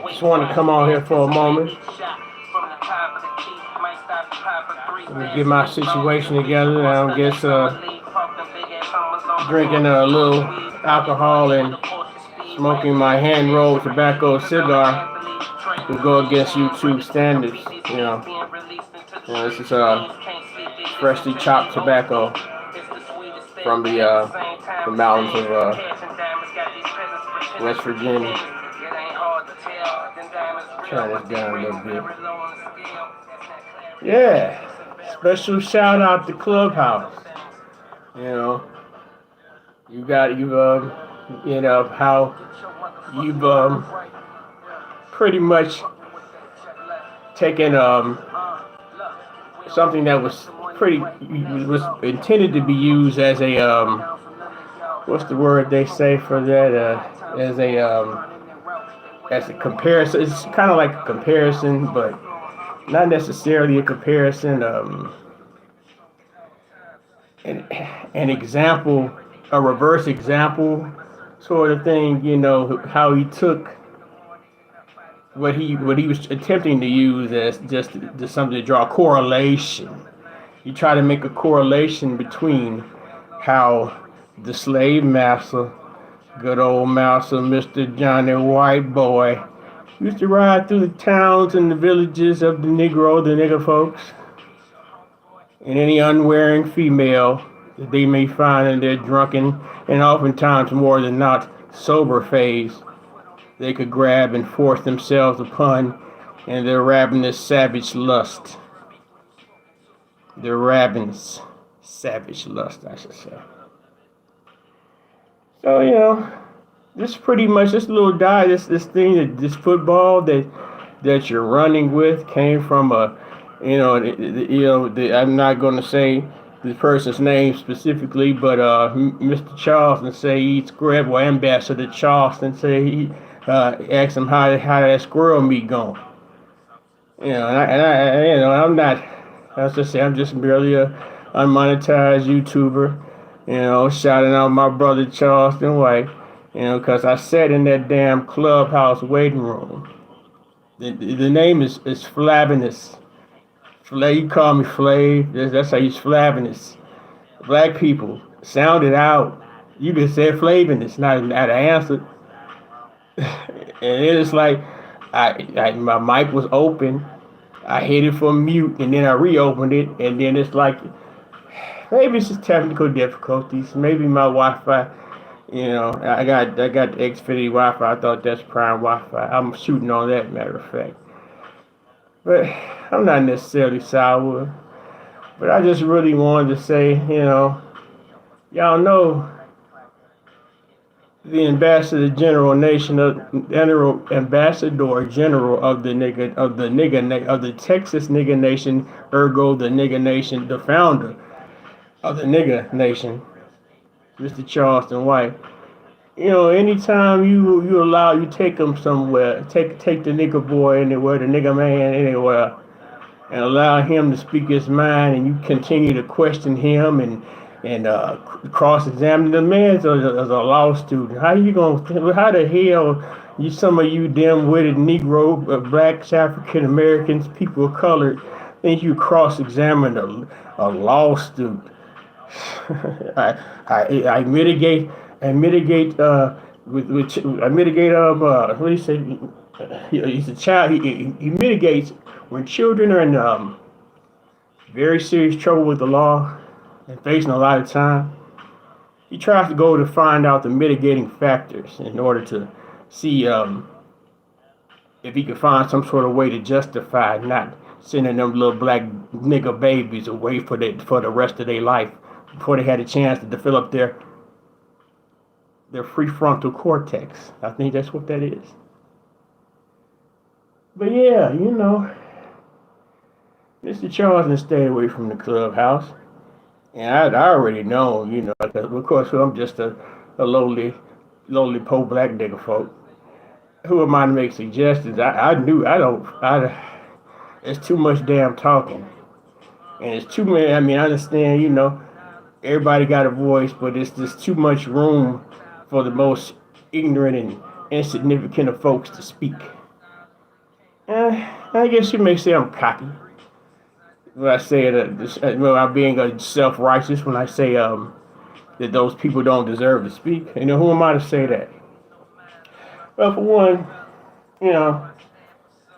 Just want to come on here for a moment. Let me get my situation together. I guess drinking a little alcohol and smoking my hand-rolled tobacco cigar would go against YouTube standards. This is freshly chopped tobacco from the mountains of West Virginia. Turn this down a little bit. Yeah, special shout out to Clubhouse. How you've pretty much taken something that was intended to be used as a what's the word they say for that, as a comparison. It's kind of like a comparison, but not necessarily a comparison. An example, a reverse example sort of thing. How he took what he was attempting to use as just something to draw a correlation. You try to make a correlation between how the slave master, good old master, Mr. Johnny White Boy, used to ride through the towns and the villages of the Negro, the nigger folks, and any unwearing female that they may find in their drunken and oftentimes more than not sober phase, they could grab and force themselves upon in their ravenous savage lust. Their ravenous savage lust, I should say. So, this pretty much, this little die, this thing, this football that you're running with came from I'm not going to say the person's name specifically, but Mr. Charleston say he's Ambassador Charleston say he asked him how that squirrel meat going. I'm not. As I say, I'm just merely a unmonetized YouTuber. Shouting out my brother Charleston White. Because I sat in that damn Clubhouse waiting room. The name is Flavinus. You call me Flav. That's how you Flavinus. Black people, sound it out. You can say Flavinus, not an answer. And it's like my mic was open. I hit it for mute, and then I reopened it, and then it's like maybe it's just technical difficulties. Maybe my Wi-Fi. I got the Xfinity Wi-Fi. I thought that's prime Wi-Fi. I'm shooting on that, matter of fact. But I'm not necessarily sour. But I just really wanted to say, y'all know the Ambassador General of the Texas nigger nation, ergo the nigger nation, the founder of the nigger nation, Mr. Charleston White. Anytime you take him somewhere, take the nigger boy anywhere, the nigger man anywhere, and allow him to speak his mind, and you continue to question him and cross-examine the man as a law student. How the hell some of you dim-witted Negro, blacks, African Americans, people of color, think you cross-examine a law student? I mitigate. What do you say? He's a child. He mitigates when children are in very serious trouble with the law and facing a lot of time. He tries to go to find out the mitigating factors in order to see if he can find some sort of way to justify not sending them little black nigger babies away for the rest of their life before they had a chance to develop their prefrontal cortex. I think that's what that is. But yeah, Mr. Charleston stayed away from the Clubhouse. And I already know, because of course I'm just a lowly poor black nigga folk. Who am I to make suggestions? It's too much damn talking. And it's too many, I understand, everybody got a voice, but it's just too much room for the most ignorant and insignificant of folks to speak. I guess you may say I'm cocky when I say that. Well, I'm being self-righteous when I say that those people don't deserve to speak. You know, who am I to say that? Well, for one, you know,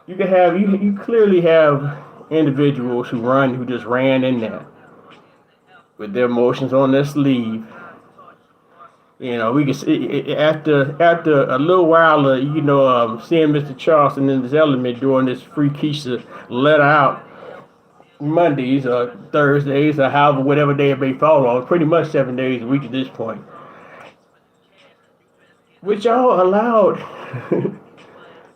you clearly have individuals who just ran in there with their emotions on their sleeve. You know, we can see after a little while of seeing Mr. Charleston in his element during this free Keisha let out Mondays or Thursdays or however whatever day it may fall on, pretty much 7 days a week at this point, which y'all allowed.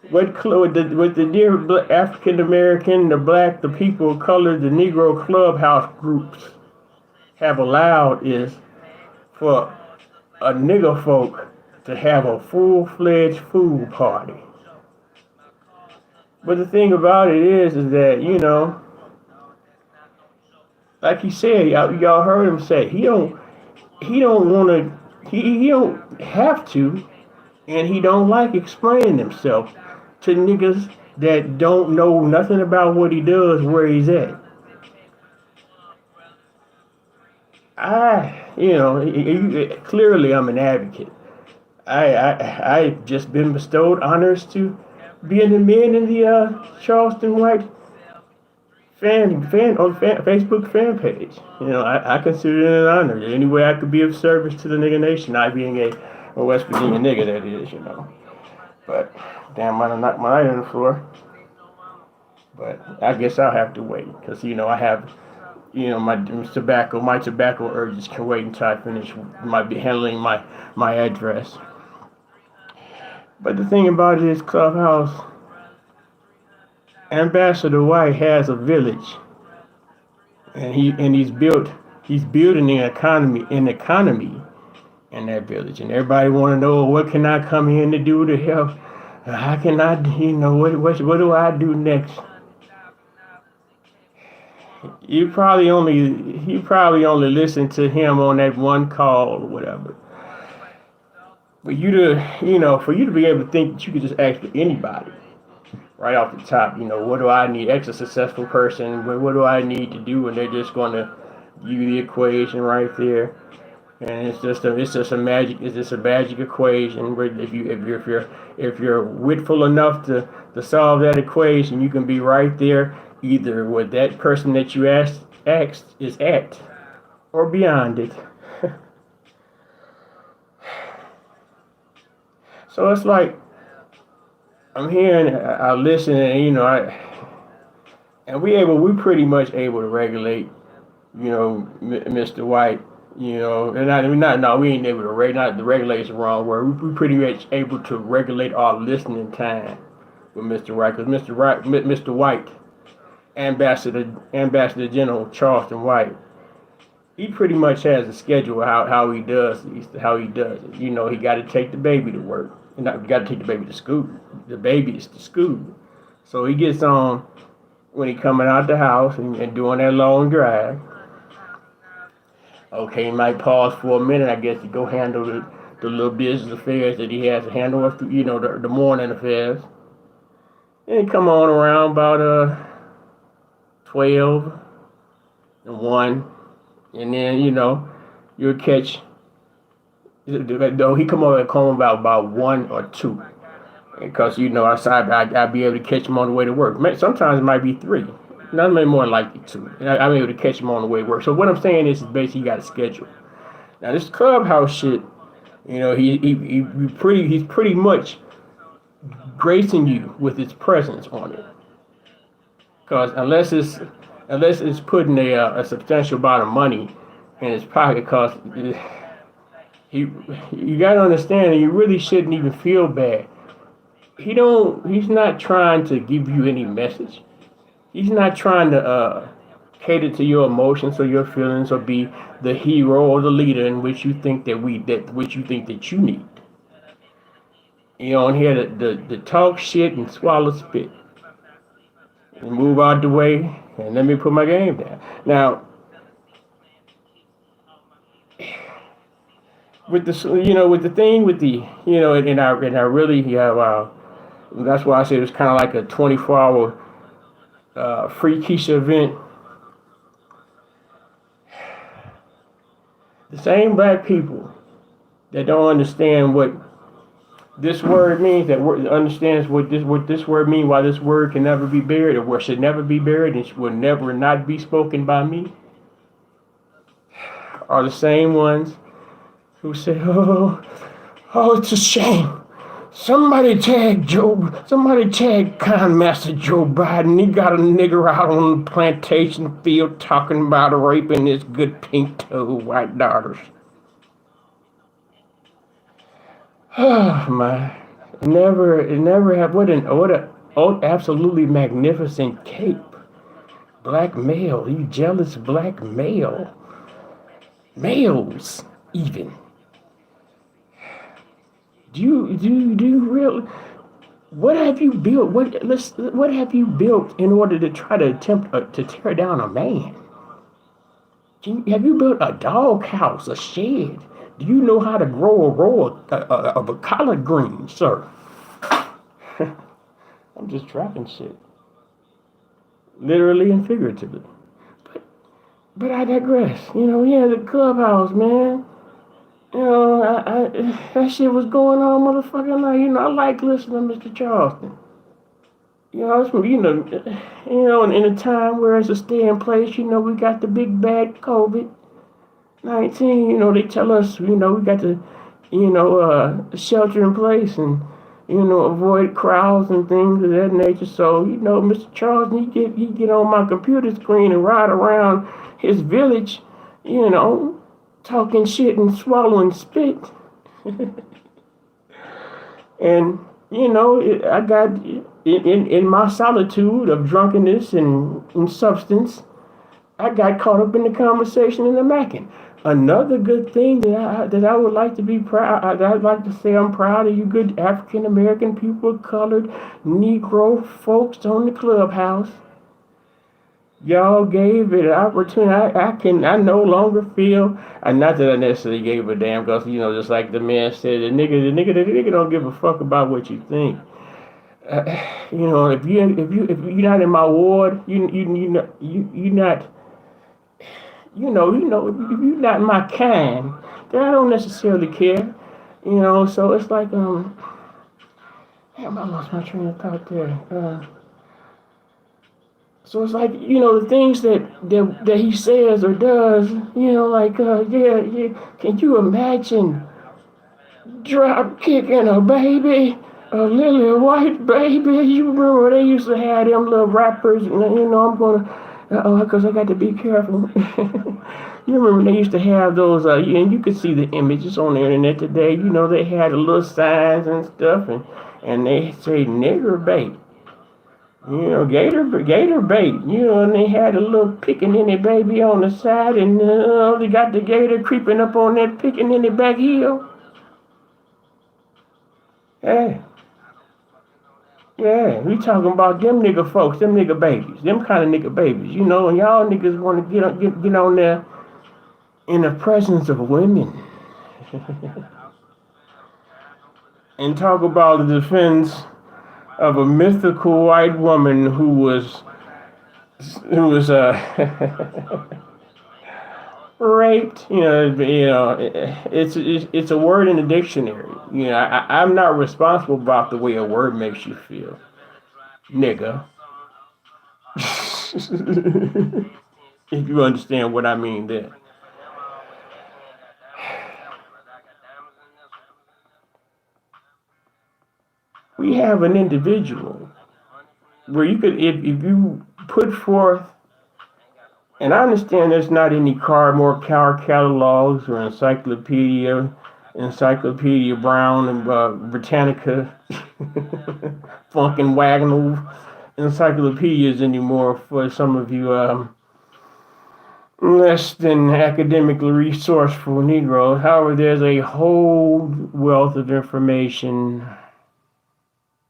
What the dear African American, the black, the people of color, the Negro Clubhouse groups have allowed is for a nigger folk to have a full-fledged food party. But the thing about it is that, like he said, y'all heard him say, he don't have to, and he don't like explaining himself to niggas that don't know nothing about what he does, where he's at. Clearly I'm an advocate. I've just been bestowed honors to being the man in the Charleston White fan on Facebook fan page. I consider it an honor. Any way I could be of service to the nigga nation, I being a West Virginia nigga, that is, But damn, I knocked my light on the floor. But I guess I'll have to wait because I have. My tobacco urges can wait until I finish handling my address. But the thing about it is, Clubhouse, Ambassador White has a village, and he's building an economy in that village, and everybody want to know, what can I come in to do to help? How can I, what do I do next? You probably only listened to him on that one call or whatever. For you to be able to think that you could just ask for anybody right off the top, what do I need? Ask a successful person, what do I need to do? And they're just going to give you the equation right there. And it's just a magic equation where if you're witful enough to solve that equation, you can be right there, either with that person that you asked is at, or beyond it. So it's like I'm hearing, I listen, and we pretty much able to regulate, Mr. White, and we ain't able to regulate. Not the regulate's the wrong word. We pretty much able to regulate our listening time with Mr. White, because Mr. White. Ambassador General Charleston White, he pretty much has a schedule how he does it. He got to take the baby to work. He got to take the baby to school. The baby is to school. So he gets on when he coming out the house and doing that long drive. Okay, he might pause for a minute, I guess, to go handle the little business affairs that he has to handle, the morning affairs. And he come on around about 12 and 1, and then you'll catch. Though he come over home about 1 or 2, because I'll be able to catch him on the way to work. Sometimes it might be 3, not many more likely 2. I'm able to catch him on the way to work. So what I'm saying is basically he got a schedule. Now this Clubhouse shit, he's pretty much gracing you with his presence on it. Because unless it's putting a substantial amount of money in his pocket, because you gotta understand, and you really shouldn't even feel bad. He's not trying to give you any message. He's not trying to cater to your emotions or your feelings or be the hero or the leader in which you think that you need. On here to talk shit and swallow spit. And move out the way and let me put my game down. Now, with the thing with the, and I really have, that's why I said it's kind of like a 24-hour free Keisha event. The same black people that don't understand what this word means, that understands what this word means, why this word can never be buried, or what should never be buried, and will never not be spoken by me, are the same ones who say, oh, it's a shame. Somebody tag Con Master Joe Biden. He got a nigger out on the plantation field talking about raping his good pink-toed white daughters. Oh my! Never have what a absolutely magnificent cape. Black male, you jealous black male. Males even. Do you really? What have you built? What have you built in order to try to attempt to tear down a man? Have you built a doghouse, a shed? Do you know how to grow a row of a collard green, sir? I'm just trapping shit, literally and figuratively. But I digress. The Clubhouse, man. That shit was going on, motherfucking night. I like listening to Mr. Charleston. It's in a time where it's a stay in place. We got the big bad COVID-19. They tell us, we got to, shelter in place and, avoid crowds and things of that nature. So, Mr. Charleston, he get on my computer screen and ride around his village, talking shit and swallowing spit. And, I got, in my solitude of drunkenness and substance, I got caught up in the conversation in the Mackin. Another good thing that I would like to be proud, that I'd like to say I'm proud of you good African American people, colored, Negro folks on the Clubhouse. Y'all gave it an opportunity. I no longer feel, not that I necessarily gave a damn, because just like the man said, the nigga don't give a fuck about what you think. If you're not in my ward, you're not. If you're not my kind, then I don't necessarily care. So it's like damn, I lost my train of thought there. So it's like, the things that he says or does, can you imagine drop kicking a baby, a lily white baby? You remember they used to have them little rappers, I'm going to, because I got to be careful. You remember they used to have those, and you could see the images on the internet today, they had the little signs and stuff, and they say nigger bait. Gator bait, and they had a little pickaninny baby on the side, and they got the gator creeping up on that pickaninny back heel. Hey. Yeah, we talking about them nigga folks, them nigga babies, them kind of nigga babies, and y'all niggas want to get on there in the presence of women and talk about the defense of a mythical white woman who was raped. It's a word in the dictionary. I'm not responsible about the way a word makes you feel, nigga. If you understand what I mean there. We have an individual where you could, if you put forth, and I understand there's not any more car catalogs or Encyclopedia Brown and Britannica, Funkin' Wagnall encyclopedias anymore for some of you less than academically resourceful Negroes. However, there's a whole wealth of information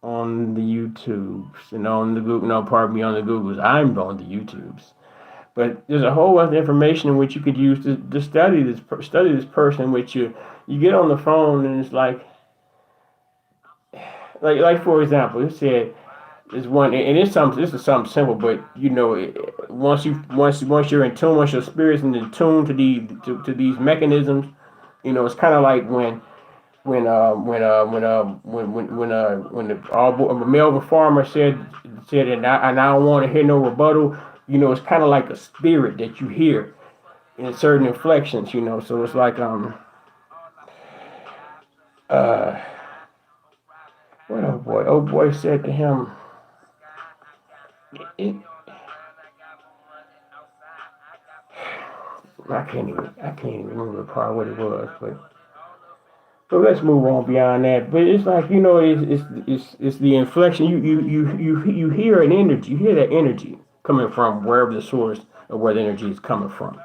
on the YouTubes and on the Google. No, pardon me, on the Googles. I'm on the YouTubes, but there's a whole lot of information in which you could use to study this person, which you you get on the phone and it's like for example, it said is one, and it's something. This is something simple, but once you're in tune, once your spirit's in tune to these mechanisms, it's kind of like when the Melvin Farmer said, and I don't want to hear no rebuttal. It's kind of like a spirit that you hear in certain inflections. So it's like uh, what old boy said to him. It, I can't even remember the part what it was, but let's move on beyond that. But it's like it's the inflection. You hear an energy. You hear that energy coming from wherever the source of where the energy is coming from.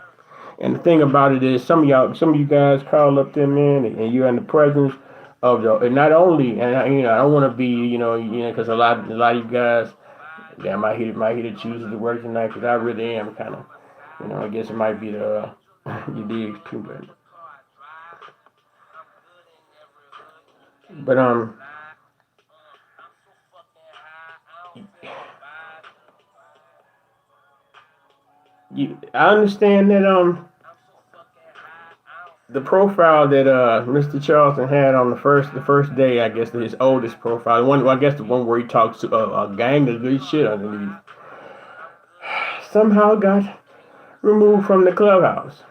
And the thing about it is, some of you guys call up them in, and you're in the presence of the. And not only, and I don't want to be, because a lot of you guys, yeah, my heater chooses to work tonight because I really am kind of, I guess it might be the you dig too, but I understand that the profile that Mr. Charleston had on the first day, I guess his oldest profile, I guess the one where he talks to a gang of good shit underneath, somehow got removed from the clubhouse.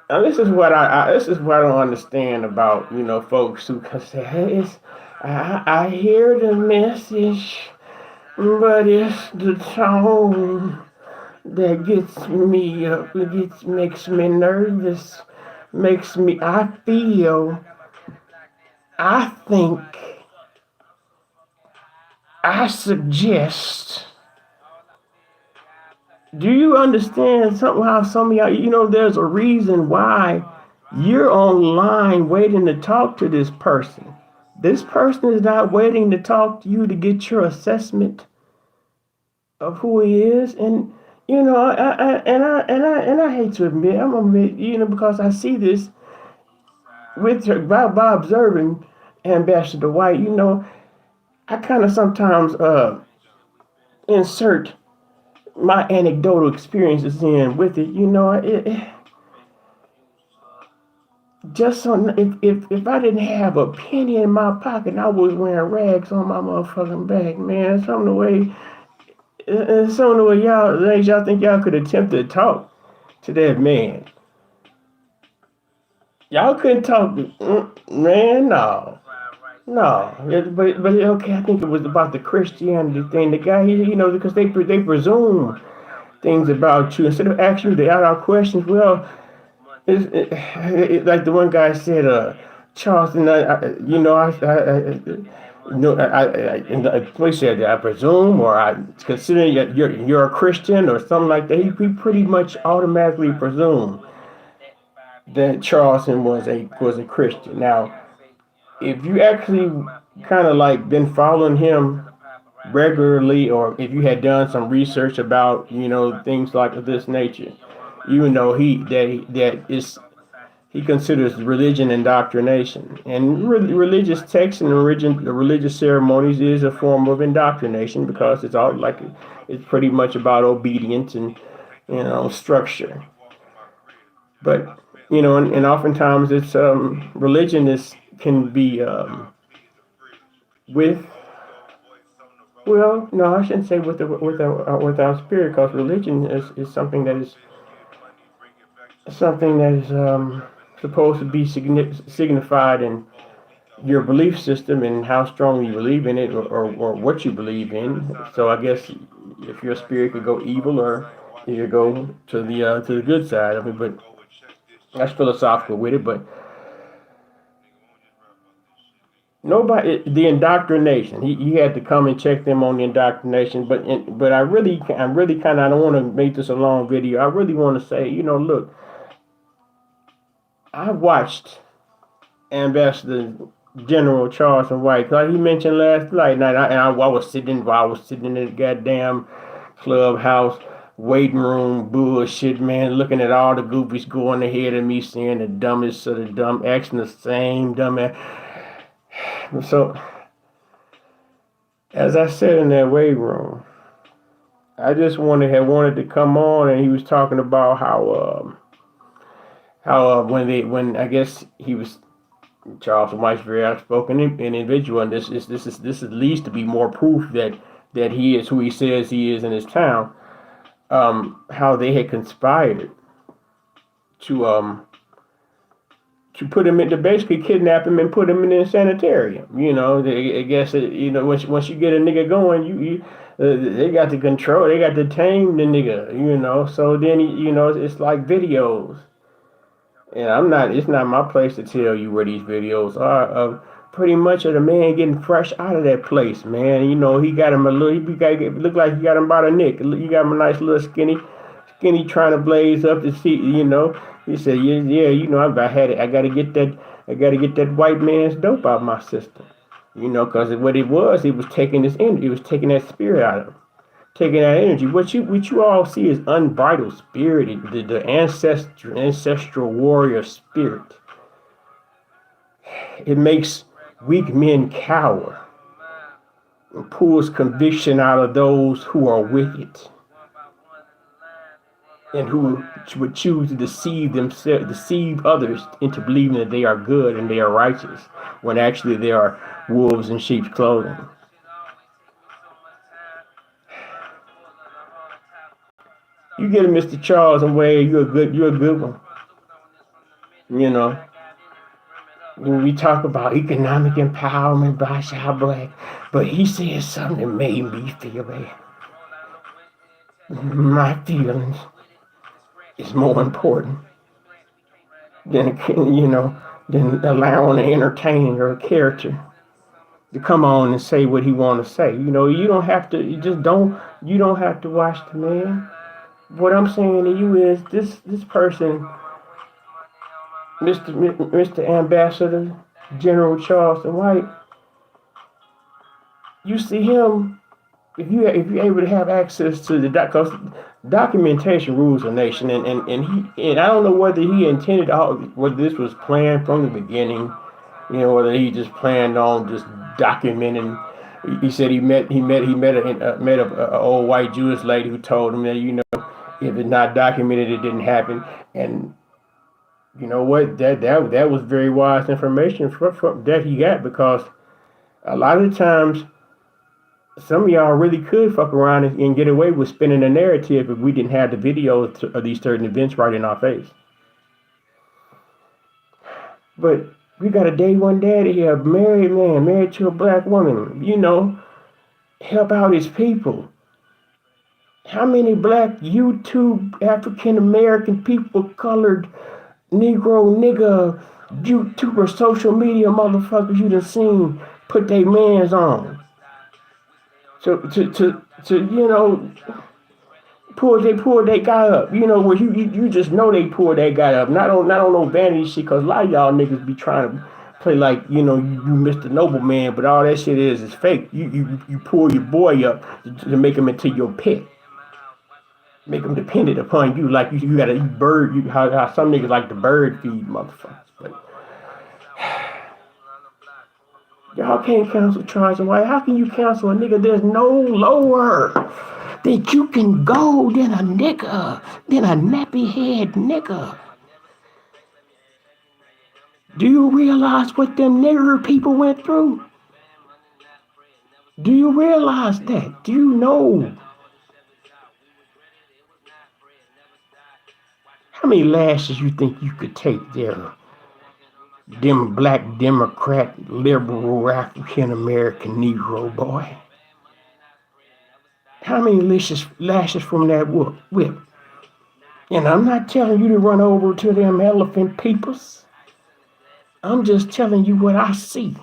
Now this is what I don't understand about folks who can say, hey, I hear the message, but it's the tone that gets me up. Makes me nervous. I think, I suggest. Do you understand somehow some of y'all, there's a reason why you're online waiting to talk to this person. This person is not waiting to talk to you to get your assessment of who he is. And I hate to admit, I'm gonna admit, because I see this by observing Ambassador White. I kind of sometimes insert my anecdotal experiences in with it. Just so if I didn't have a penny in my pocket and I was wearing rags on my motherfucking back, man, some of the way y'all think y'all could attempt to talk to that man. Y'all couldn't talk, man. No. But okay. I think it was about the Christianity thing. The guy, because they presume things about you instead of asking you the out questions. Well, like the one guy said, Charleston. He said, I presume, or I consider you're a Christian or something like that. He pretty much automatically presumed that Charleston was a Christian. Now, if you actually kind of like been following him regularly, or if you had done some research about things like this nature, he considers religion indoctrination, and religious texts and religious ceremonies is a form of indoctrination because it's pretty much about obedience and structure. But and oftentimes it's religion can be with well, no, I shouldn't say with our spirit, because religion is something that is supposed to be signified in your belief system and how strongly you believe in it, or what you believe in. So I guess if your spirit could go evil, or you could go to the good side of it, but that's philosophical with it. But the indoctrination. He had to come and check them on the indoctrination. But I really kind of, I don't want to make this a long video. I really want to say, look, I watched Ambassador General Charleston White, like he mentioned last night, and I was sitting in the goddamn clubhouse. waiting room bullshit, man, looking at all the goofies going ahead of me, saying the dumbest of the dumb, asking the same dumb ass. So, as I said in that waiting room, I just wanted to come on, and he was talking about how when I guess he was Charleston White's very outspoken individual, and this leads to be more proof that he is who he says he is in his town. How they had conspired to put him to basically kidnap him and put him in a sanitarium. I guess once you get a nigga going, they got to control, they got to tame the nigga. So then it's like videos. And it's not my place to tell you where these videos are of pretty much of the man getting fresh out of that place, man. He got him a little, look like he got him about a nick. He got him a nice little skinny trying to blaze up to see, He said, I gotta get that white man's dope out of my system. Because what it was taking his energy, it was taking that spirit out of him. Taking that energy, what you all see is unbridled spirit, the ancestral warrior spirit. It makes weak men cower and pulls conviction out of those who are wicked and who would choose to deceive others into believing that they are good and they are righteous, when actually they are wolves in sheep's clothing. You get it, Mr. Charles, and Wade, you're a good one. When we talk about economic empowerment by Shy Black, but he said something that made me feel bad. My feelings is more important than allowing an entertainer or a character to come on and say what he want to say. You don't have to. You don't have to watch the man. What I'm saying to you is this person, Mr. Ambassador General Charleston White, you see him, if you're able to have access to because documentation rules a nation, and I don't know whether he intended, whether this was planned from the beginning, whether he just planned on just documenting. He said he met a old white Jewish lady who told him that if it's not documented, it didn't happen. And you know what? That was very wise information from that he got, because a lot of the times some of y'all really could fuck around and get away with spinning a narrative if we didn't have the videos of these certain events right in our face. But we got a day one daddy here, a married man, married to a black woman, help out his people. How many black YouTube African American people, colored, Negro, nigga, YouTuber, social media motherfuckers you done seen put their mans on? To pull they guy up, where you just know they pull that guy up. Not on no vanity shit, cause a lot of y'all niggas be trying to play like you Mr. Nobleman, but all that shit is fake. You pull your boy up to make him into your pet. Make them dependent upon you, like you gotta eat bird. How some niggas like to bird feed motherfuckers. But y'all can't cancel Charleston White. How can you cancel a nigga? There's no lower that you can go than a nigga, than a nappy head nigga. Do you realize what them nigger people went through? Do you realize that? Do you know? How many lashes you think you could take there? Them black Democrat, liberal, African American Negro boy. How many lashes from that whip? And I'm not telling you to run over to them elephant peoples. I'm just telling you what I see.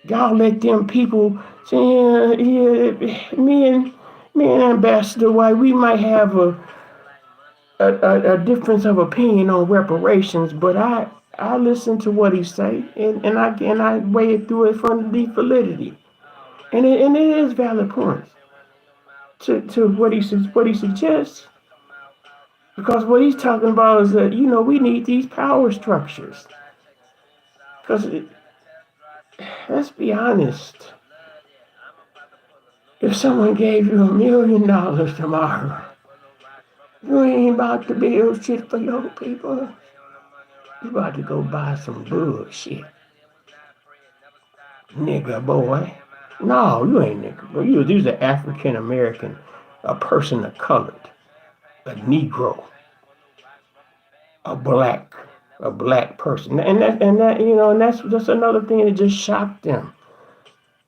Y'all let them people say, me and Ambassador White, we might have a difference of opinion on reparations, but I listen to what he say, and I weigh it through it from the validity, and it is valid points. to what he suggests. Because what he's talking about is that, we need these power structures. Because let's be honest. If someone gave you $1 million tomorrow, you ain't about to build shit for your people. You about to go buy some bullshit. Nigga boy. No, you ain't nigga boy. You're an African American, a person of color, a Negro, a black person. And that's just another thing that just shocked them.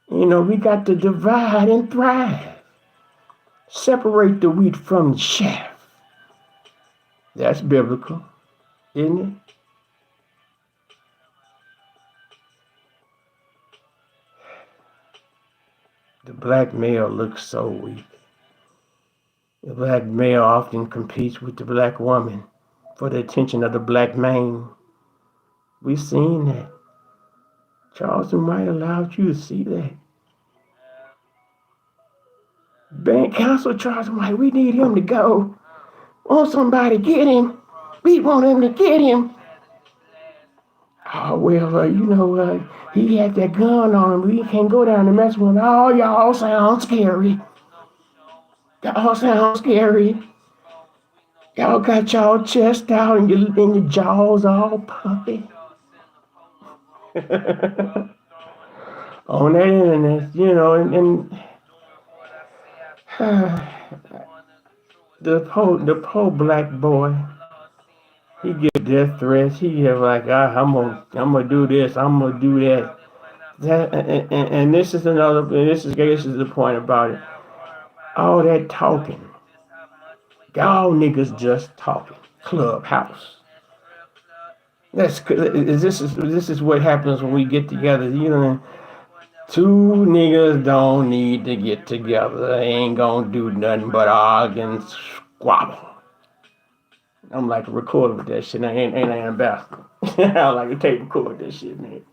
We got to divide and thrive. Separate the wheat from the chaff. That's biblical, isn't it? The black male looks so weak. The black male often competes with the black woman for the attention of the black man. We've seen that. Charleston might allowed you to see that. Band Council Charleston White, we need him to go. Want somebody get him. We want him to get him. Oh, well, he had that gun on him. We can't go down and mess with him. Oh, y'all sound scary. Y'all sound scary. Y'all got y'all chest out and your jaws all puffy. On that internet, the poor black boy, he get death threats. He have like, I'm gonna do this, I'm gonna do that. And this is this is the point about it. All that talking, y'all niggas just talking. Clubhouse. This is what happens when we get together. Two niggas don't need to get together. They ain't gonna do nothing but argue and squabble. I'm like a recorder with that shit. I ain't an ambassador. I like to tape record that shit, man.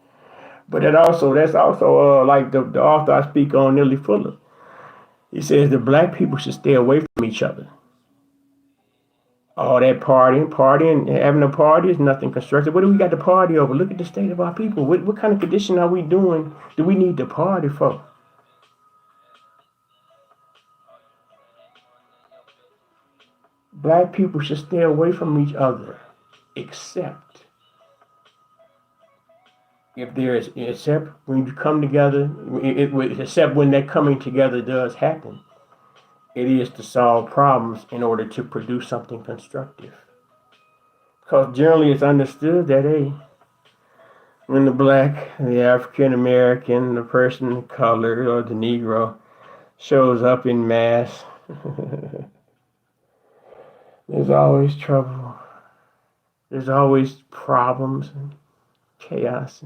But that's also like the author I speak on, Nearly Fuller. He says the black people should stay away from each other. All that partying, having a party is nothing constructive. What do we got to party over? Look at the state of our people. What kind of condition are we doing? Do we need to party for? Black people should stay away from each other, except when you come together, except when that coming together does happen. It is to solve problems in order to produce something constructive. Because generally it's understood that, when the black, the African American, the person of color, or the Negro shows up in mass, there's always trouble. There's always problems and chaos.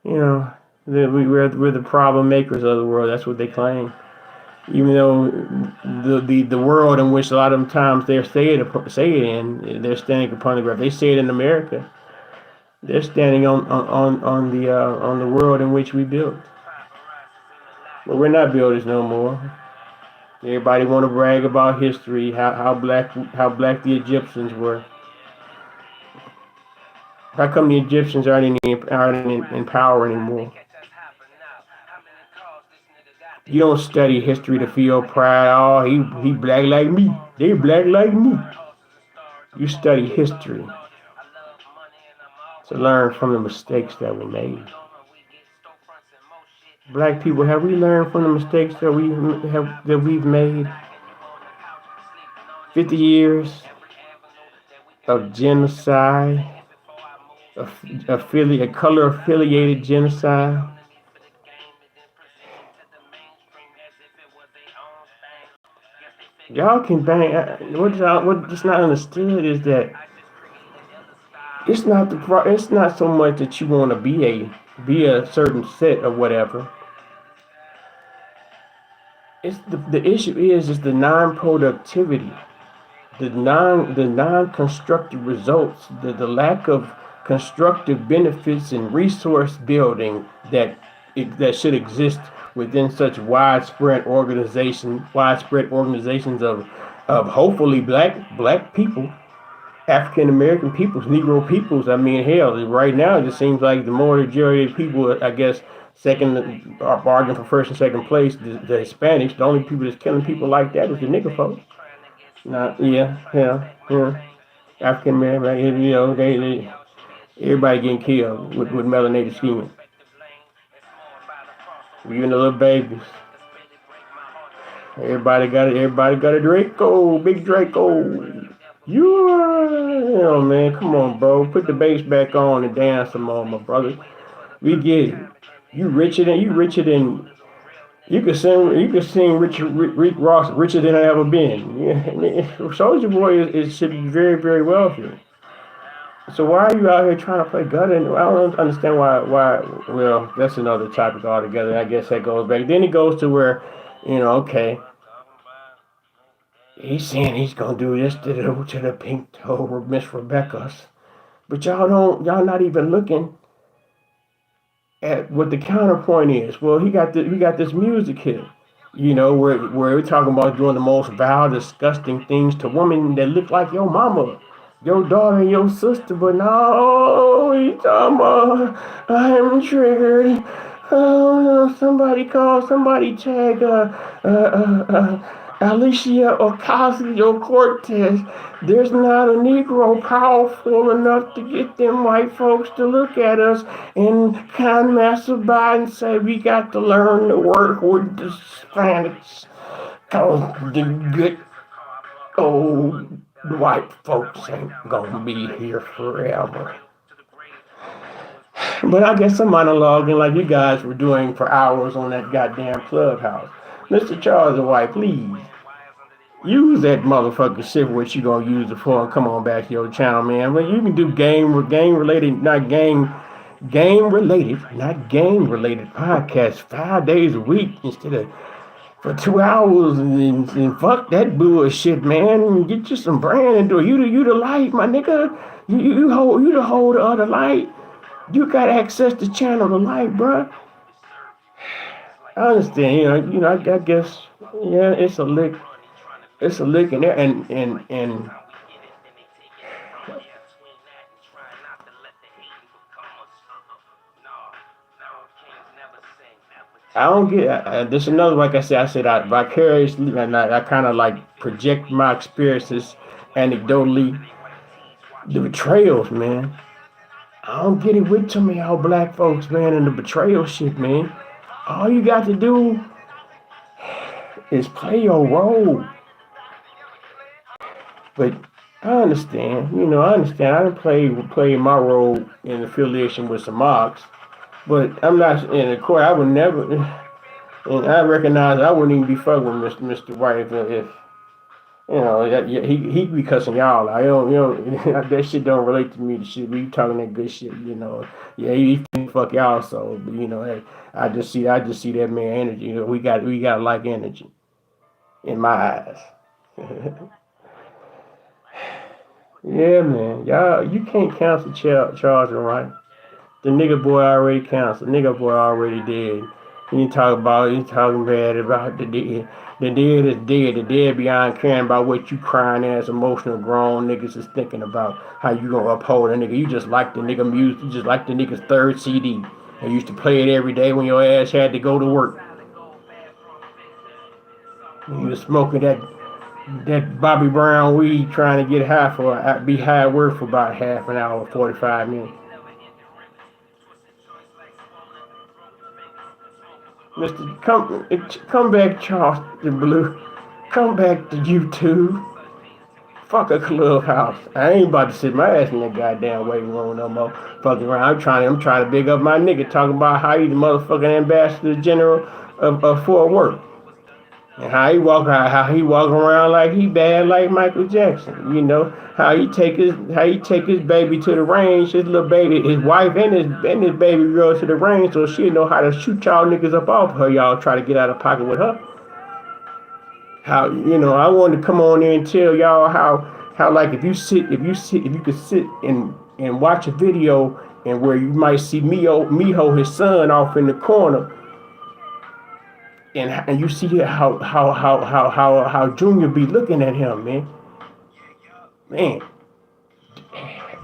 And, we're the problem makers of the world. That's what they claim. Even though the world in which a lot of times they're say it in, they're standing upon the ground. They say it in America. They're standing on the world in which we built. But we're not builders no more. Everybody want to brag about history, how black the Egyptians were. How come the Egyptians aren't in power anymore? You don't study history to feel pride. Oh, he black like me. They black like me. You study history to learn from the mistakes that were made. Black people, have we learned from the mistakes that we've made? 50 years of genocide, a color affiliated genocide. Y'all can bang. What just not understood is that it's not so much that you want to be a certain set or whatever. It's the issue is the non-productivity, the non-constructive results, the lack of constructive benefits and resource building that should exist within such widespread organizations of hopefully black people, African American peoples, Negro peoples. I mean, hell, right now it just seems like the majority of people, I guess, second are bargaining for first and second place. The Hispanics, the only people that's killing people like that is the nigger folks. Yeah. African American, they everybody getting killed with melanated skin. Even the little babies. Everybody got a Draco, big Draco. Man, come on, bro. Put the bass back on and dance some more, my brother. We get it. You richer than you can sing Rick Ross richer than I ever been. Yeah, Soldier Boy should be very, very wealthy. So why are you out here trying to play gutter? I don't understand why. Well, that's another topic altogether. I guess that goes back. Then it goes to where, okay, he's saying he's gonna do this to the pink toe, Miss Rebecca's, but y'all not even looking at what the counterpoint is. Well, we got this music here, where we're talking about doing the most vile, disgusting things to women that look like your mama, your daughter, and your sister. But no, he's talking about I'm triggered. Oh no! Somebody tag Alicia Ocasio-Cortez. There's not a Negro powerful enough to get them white folks to look at us and kind of masturbate and say we got to learn to work with the Hispanics. Cause the good old white folks ain't gonna be here forever. But I guess I'm monologuing like you guys were doing for hours on that goddamn Clubhouse. Mr. Charles White, please use that motherfucking shit for what you gonna use it for, and come on back to your channel, man. But you can do game related podcasts 5 days a week instead of for 2 hours and fuck that bullshit, man. And get you some brand into it. You the light, my nigga. You hold the other light. You got access to channel the light, bruh. I understand, I guess, yeah, it's a lick in there, and I don't get. This another, like I said, I vicariously, and I kind of like project my experiences anecdotally. The betrayals, man. I don't get it with too many y'all black folks, man, and the betrayal shit, man. All you got to do is play your role. But I understand, I didn't play my role in affiliation with some mobs, but I'm not in the court. I would never, and I recognize I wouldn't even be fucking with Mr. White if he be cussing y'all. I don't, that shit don't relate to me. The shit we talking that good shit, Yeah, he fuck y'all. So, but hey, I just see that man energy. We got like energy in my eyes. Yeah, man. Y'all, you can't cancel Charles White. The nigga boy already canceled. The nigga boy already dead. You talking bad about the dead. The dead is dead. The dead beyond caring about what you crying ass emotional grown niggas is thinking about. How you gonna uphold a nigga. You just like the nigga music. You just like the nigga's third CD. And used to play it every day when your ass had to go to work. You was smoking that Bobby Brown weed trying to get high be high at work for about half an hour, 45 minutes. Come back, Charleston Blue. Come back to YouTube. Fuck a Clubhouse. I ain't about to sit my ass in that goddamn waiting room no more. Fucking around. I'm trying to big up my nigga talking about how he the motherfucking ambassador general of Fort Worth. And how he walk around like he bad like Michael Jackson. How he take his baby to the range, his little baby, his wife and his baby girl to the range, so she know how to shoot y'all niggas up off her. Y'all try to get out of pocket with her. How I wanted to come on there and tell y'all how like if you could sit and watch a video and where you might see Miho his son off in the corner. And you see how Junior be looking at him, man. Man,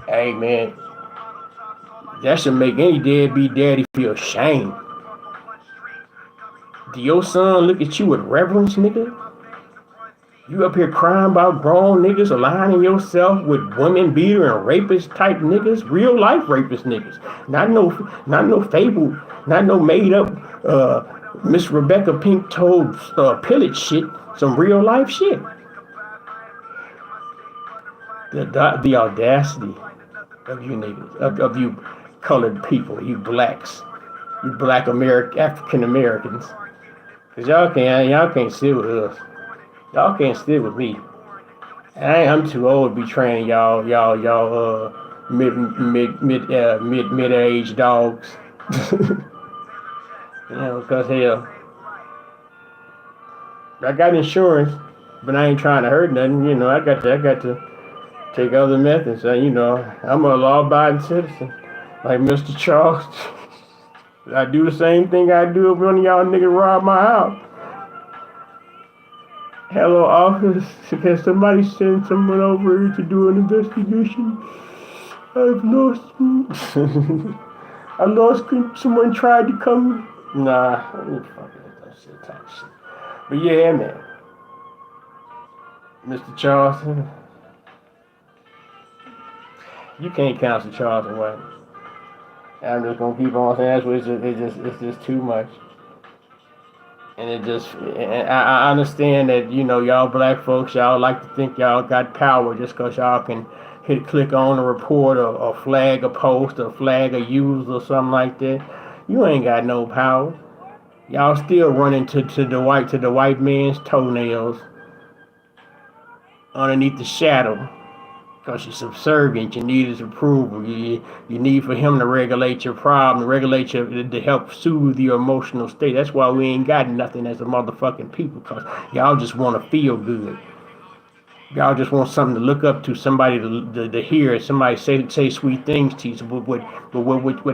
hey man, that should make any deadbeat daddy feel shame. Do your son look at you with reverence, nigga? You up here crying about grown niggas aligning yourself with women beater and rapist type niggas, real life rapist niggas. Not no fable, not no made up Miss Rebecca Pink told pillage shit, some real life shit. The audacity of you niggas, of you colored people, you blacks, you black African Americans. Cause y'all can't sit with us. Y'all can't sit with me. I'm too old to be training y'all mid-aged dogs. Cause hell, I got insurance, but I ain't trying to hurt nothing. I got to take other methods. I'm a law-abiding citizen, like Mr. Charles. I do the same thing I do if one of y'all niggas rob my house. Hello, office. Can somebody send someone over here to do an investigation? I've lost. I lost. Someone tried to come. Nah, I ain't fucking with that shit, type shit. But yeah, man. Mr. Charleston, you can't cancel Charleston White. I'm just gonna keep on saying it's just too much. And I understand that, y'all black folks, y'all like to think y'all got power just because y'all can click on a report or flag a post or flag a user or something like that. You ain't got no power. Y'all still running to D'wight Mann's toenails underneath the shadow. Because you're subservient, you need his approval. You need for him to regulate your problem, to help soothe your emotional state. That's why we ain't got nothing as a motherfucking people, because y'all just want to feel good. Y'all just want something to look up to, somebody to hear, somebody say sweet things to you. But what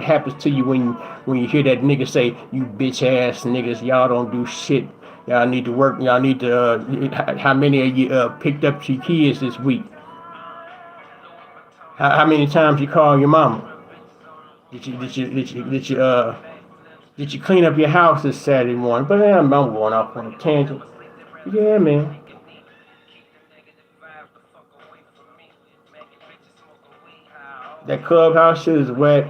happens to you when you hear that nigga say, you bitch ass niggas, y'all don't do shit. Y'all need to work. Y'all need to. How many of you picked up your kids this week? How many times you call your mama? Did you clean up your house this Saturday morning? But I'm going off on a tangent. Yeah, man. That Clubhouse shit is wet.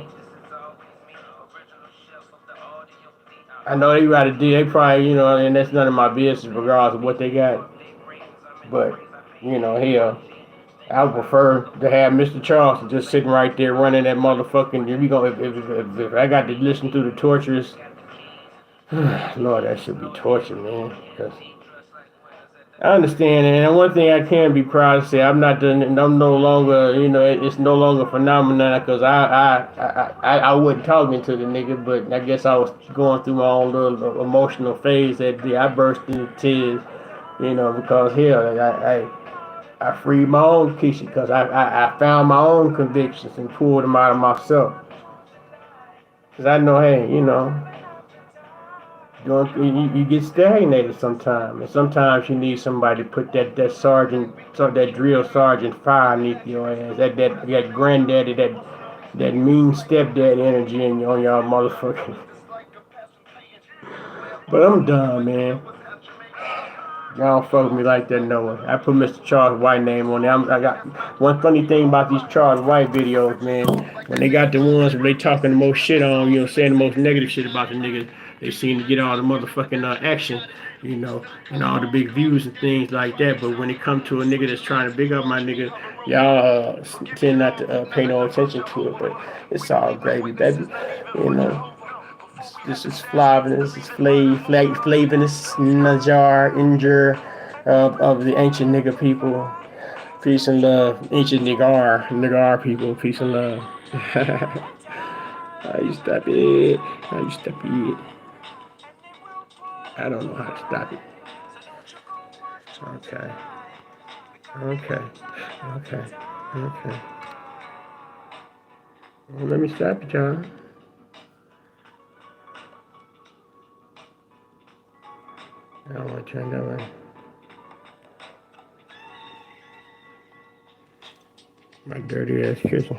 I know they got to do. They probably, and that's none of my business regardless of what they got. But hell. I would prefer to have Mr. Charleston just sitting right there running that motherfucking. If I got to listen through the torturous, Lord, that should be torture, man. Because I understand, and one thing I can be proud to say, I'm no longer, it's no longer a phenomenon, because I wasn't talking to the nigga, but I guess I was going through my own little emotional phase that day. I burst into tears, because hell, I freed my own Keisha, because I found my own convictions and pulled them out of myself. Because I know, hey, you get stagnated sometimes. And sometimes you need somebody to put that drill sergeant fire underneath your ass. That granddaddy, that mean stepdad energy on y'all motherfuckers. But I'm done, man. Y'all don't fuck with me like that, no way. I put Mr. Charles White name on there. I got one funny thing about these Charles White videos, man. When they got the ones where they talking the most shit on, saying the most negative shit about the niggas, they seem to get all the motherfucking action, and all the big views and things like that. But when it come to a nigga that's trying to big up my nigga, y'all tend not to pay no attention to it. But it's all gravy, baby. This is Flavinus, Flavinus, Najar, Injure of the ancient nigga people. Peace and love. Ancient Nagar people. Peace and love. How you stop it? How you stop it? I don't know how to stop it. Okay. Well, let me stop it, y'all. I don't want to turn that way. My dirty ass kitchen.